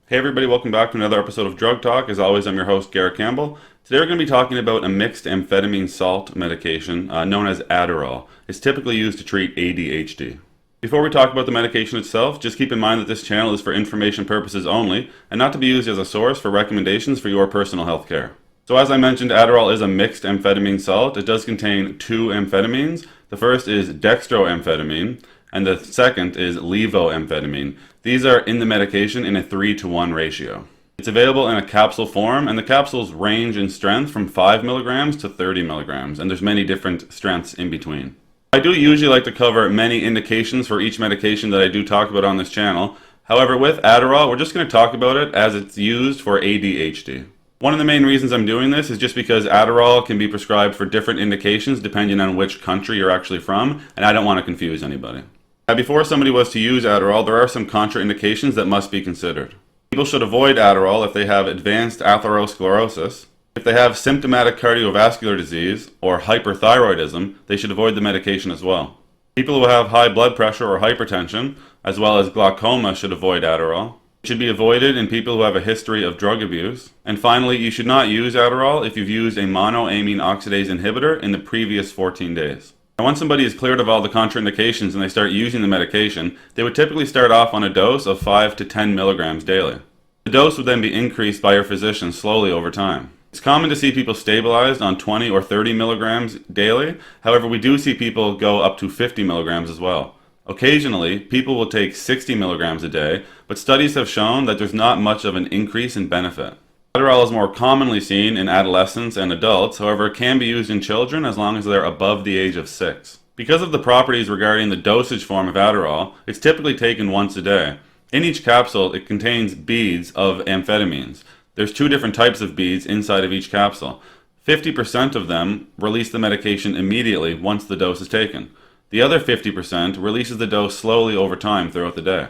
Hey everybody, welcome back to another episode of Drug Talk. As always, I'm your host, Garrett Campbell. Today we're going to be talking about a mixed amphetamine salt medication known as Adderall. It's typically used to treat ADHD. Before we talk about the medication itself, just keep in mind that this channel is for information purposes only and not to be used as a source for recommendations for your personal health care. So as I mentioned, Adderall is a mixed amphetamine salt. It does contain two amphetamines. The first is dextroamphetamine, and the second is levoamphetamine. These are in the medication in a 3-to-1 ratio. It's available in a capsule form, and the capsules range in strength from 5 milligrams to 30 milligrams, and there's many different strengths in between. I do usually like to cover many indications for each medication that I do talk about on this channel. However, with Adderall, we're just going to talk about it as it's used for ADHD. One of the main reasons I'm doing this is just because Adderall can be prescribed for different indications depending on which country you're actually from, and I don't want to confuse anybody. Before somebody was to use Adderall, there are some contraindications that must be considered. People should avoid Adderall if they have advanced atherosclerosis. If they have symptomatic cardiovascular disease or hyperthyroidism, they should avoid the medication as well. People who have high blood pressure or hypertension, as well as glaucoma, should avoid Adderall. It should be avoided in people who have a history of drug abuse. And finally, you should not use Adderall if you've used a monoamine oxidase inhibitor in the previous 14 days. Now, once somebody is cleared of all the contraindications and they start using the medication, they would typically start off on a dose of 5 to 10 milligrams daily. The dose would then be increased by your physician slowly over time. It's common to see people stabilized on 20 or 30 milligrams daily. However, we do see people go up to 50 milligrams as well. Occasionally, people will take 60 milligrams a day, but studies have shown that there's not much of an increase in benefit. Adderall is more commonly seen in adolescents and adults, however it can be used in children as long as they're above the age of 6. Because of the properties regarding the dosage form of Adderall, it's typically taken once a day. In each capsule, it contains beads of amphetamines. There's 2 different types of beads inside of each capsule. 50% of them release the medication immediately once the dose is taken. The other 50% releases the dose slowly over time throughout the day.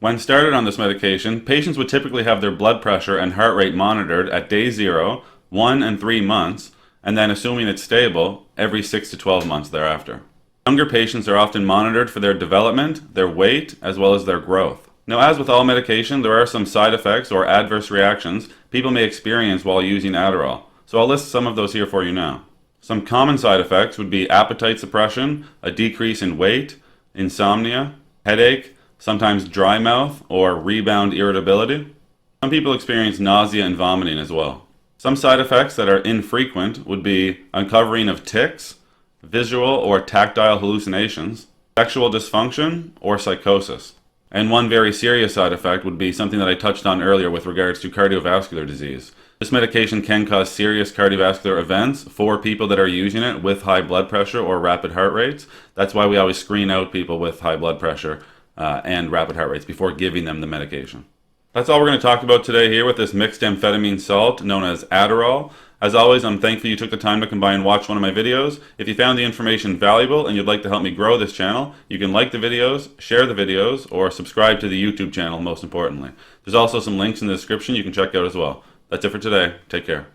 When started on this medication, patients would typically have their blood pressure and heart rate monitored at day 0, 1 and 3 months, and then assuming it's stable, every 6 to 12 months thereafter. Younger patients are often monitored for their development, their weight, as well as their growth. Now, as with all medication, there are some side effects or adverse reactions people may experience while using Adderall, so I'll list some of those here for you now. Some common side effects would be appetite suppression, a decrease in weight, insomnia, headache, sometimes dry mouth or rebound irritability. Some people experience nausea and vomiting as well. Some side effects that are infrequent would be uncovering of tics, visual or tactile hallucinations, sexual dysfunction, or psychosis. And one very serious side effect would be something that I touched on earlier with regards to cardiovascular disease. This medication can cause serious cardiovascular events for people that are using it with high blood pressure or rapid heart rates. That's why we always screen out people with high blood pressure and rapid heart rates before giving them the medication. That's all we're going to talk about today here with this mixed amphetamine salt known as Adderall. As always, I'm thankful you took the time to come by and watch one of my videos. If you found the information valuable and you'd like to help me grow this channel, you can like the videos, share the videos, or subscribe to the YouTube channel most importantly. There's also some links in the description you can check out as well. That's it for today. Take care.